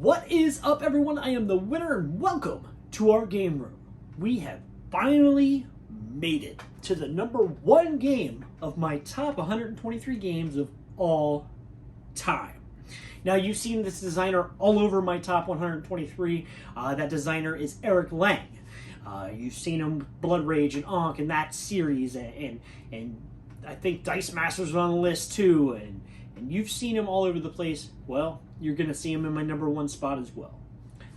What is up, everyone? I am the Wynner, and welcome to our game room. We have finally made it to the #1 game of my top 123 games of all time. Now, you've seen this designer all over my top 123. That designer is Eric Lang. You've seen him Blood Rage and Ankh and that series, and I think Dice Masters was on the list too, and you've seen him all over the place. Well, you're going to see him in my #1 spot as well.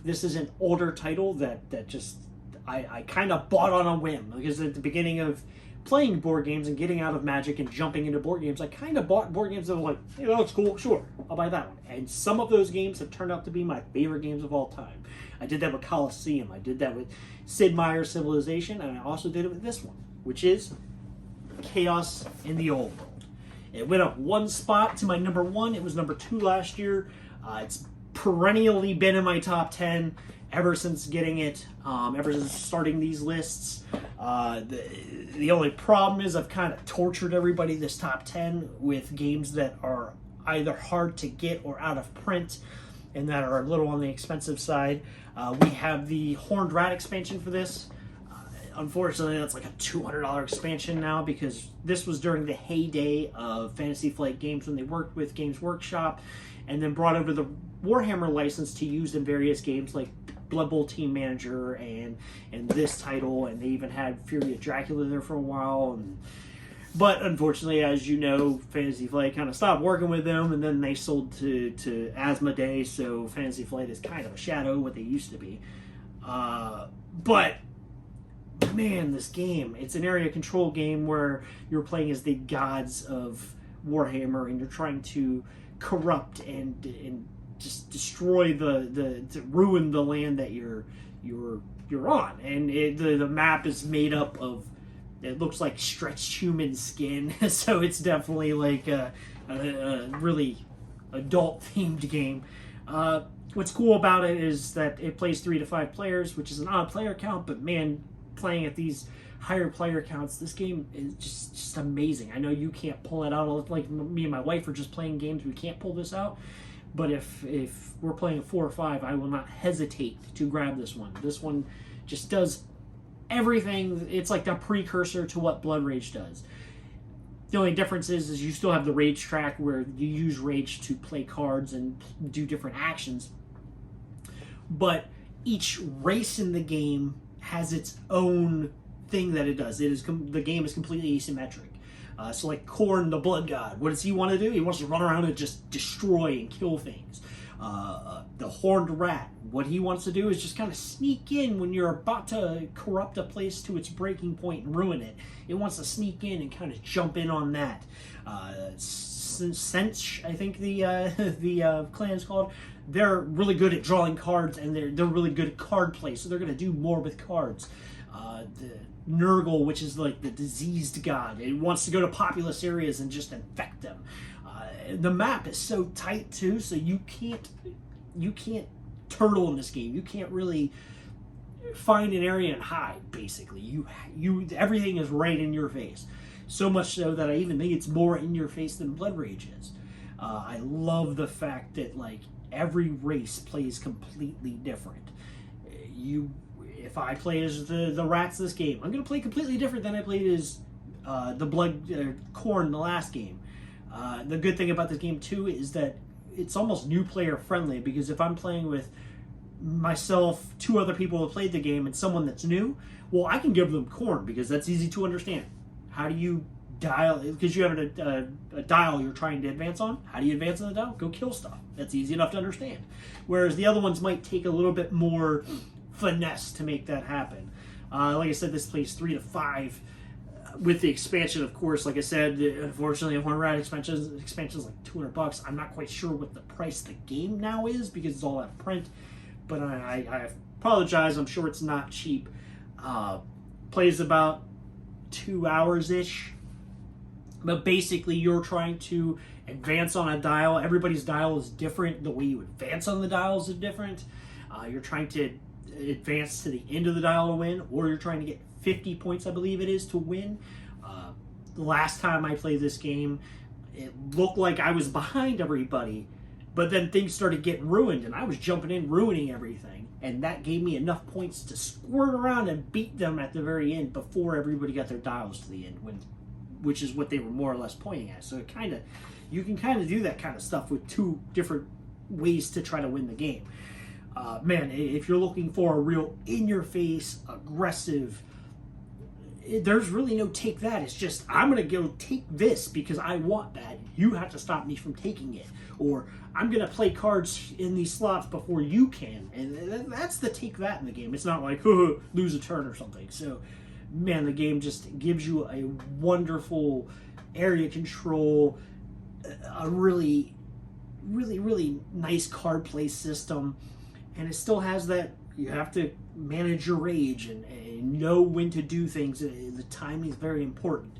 This is an older title that just I kind of bought on a whim, because at the beginning of playing board games and getting out of Magic and jumping into board games, I kind of bought board games that were like, hey, that looks cool, sure, I'll buy that one. And some of those games have turned out to be my favorite games of all time. I did that with Colosseum, I did that with Sid Meier's Civilization, and I also did it with this one, which is Chaos in the Old World. It went up one spot to my #1. It was #2 last year. It's perennially been in my top 10 ever since getting it, ever since starting these lists. The only problem is I've kind of tortured everybody this top 10 with games that are either hard to get or out of print and that are a little on the expensive side. We have the Horned Rat expansion for this. Unfortunately, that's like a $200 expansion now, because this was during the heyday of Fantasy Flight Games when they worked with Games Workshop and then brought over the Warhammer license to use in various games like Blood Bowl Team Manager and this title, and they even had Fury of Dracula there for a while. But unfortunately, as you know, Fantasy Flight kind of stopped working with them, and then they sold to Asmodee, so Fantasy Flight is kind of a shadow of what they used to be. But man, this game, it's an area control game where you're playing as the gods of Warhammer, and you're trying to corrupt and just destroy to ruin the land that you're on. And the map is made up of, it looks like stretched human skin, so it's definitely like a really adult themed game. What's cool about it is that it plays 3 to 5 players, which is an odd player count, but man, playing at these higher player counts, this game is just amazing. I know you can't pull it out. Like me and my wife are just playing games, we can't pull this out. But if we're playing 4 or 5, I will not hesitate to grab this one. This one just does everything. It's like the precursor to what Blood Rage does. The only difference is you still have the Rage track where you use Rage to play cards and do different actions. But each race in the game has its own thing that it does. The game is completely asymmetric. So like Khorne, the Blood God, what does he want to do? He wants to run around and just destroy and kill things. The Horned Rat, what he wants to do is just kind of sneak in when you're about to corrupt a place to its breaking point and ruin it. It wants to sneak in and kind of jump in on that. Sench, I think the clan is called. They're really good at drawing cards, and they're really good at card play, so they're going to do more with cards. The Nurgle, which is like the diseased god, it wants to go to populous areas and just infect them. The map is so tight too, so you can't turtle in this game. You can't really find an area and hide. Basically, you everything is right in your face. So much so that I even think it's more in your face than Blood Rage is. I love the fact that like every race plays completely different. If I play as the rats this game, I'm going to play completely different than I played as the Khorne the last game. The good thing about this game too is that it's almost new player friendly, because if I'm playing with myself, 2 other people who played the game, and someone that's new, well, I can give them Khorne because that's easy to understand. How do you dial? Because you have a dial you're trying to advance on. How do you advance on the dial? Go kill stuff. That's easy enough to understand. Whereas the other ones might take a little bit more finesse to make that happen. Like I said, this plays 3 to 5 with the expansion, of course. Like I said, unfortunately, a Horned Rat expansion is like $200. I'm not quite sure what the price of the game now is because it's all out of print, but I apologize. I'm sure it's not cheap. Plays about 2 hours-ish. But basically, you're trying to advance on a dial. Everybody's dial is different. The way you advance on the dials is different. You're trying to advance to the end of the dial to win, or you're trying to get 50 points, I believe it is, to win. The last time I played this game, it looked like I was behind everybody, But then things started getting ruined, and I was jumping in, ruining everything. And that gave me enough points to squirt around and beat them at the very end before everybody got their dials to the end, which is what they were more or less pointing at. So you can kind of do that kind of stuff with two different ways to try to win the game. Man, if you're looking for a real in-your-face, aggressive, there's really no take that. It's just, I'm going to go take this because I want that. You have to stop me from taking it. Or I'm going to play cards in these slots before you can. And that's the take that in the game. It's not like, lose a turn or something. So, man, the game just gives you a wonderful area control, a really, really, really nice card play system. And it still has that, you have to manage your rage and know when to do things. The timing is very important.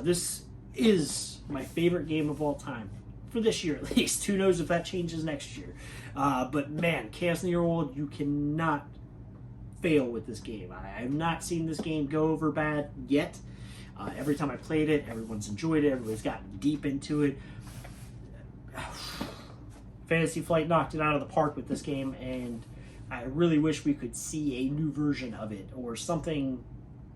This is my favorite game of all time. For this year at least. Who knows if that changes next year. But man, Chaos in the World, you cannot fail with this game. I have not seen this game go over bad yet. Every time I played it, everyone's enjoyed it. Everybody's gotten deep into it. Fantasy Flight knocked it out of the park with this game, and I really wish we could see a new version of it or something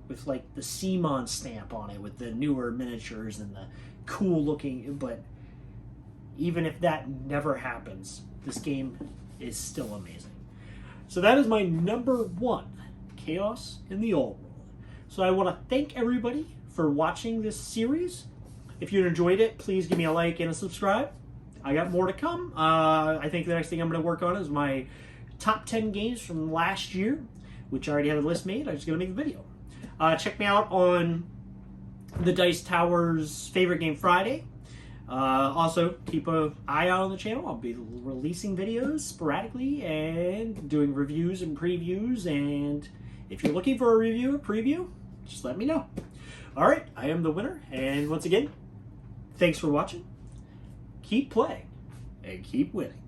with like the CMON stamp on it with the newer miniatures and the cool looking. But even if that never happens, this game is still amazing. So that is my number one, Chaos in the Old World. So I want to thank everybody for watching this series. If you enjoyed it, please give me a like and a subscribe. I got more to come. I think the next thing I'm going to work on is my top 10 games from last year, which I already have a list made. I'm just going to make the video. Check me out on the Dice Towers Favorite Game Friday. Also, keep an eye out on the channel. I'll be releasing videos sporadically and doing reviews and previews. And if you're looking for a review or preview, just let me know. All right, I am the Wynner. And once again, thanks for watching. Keep playing and keep winning.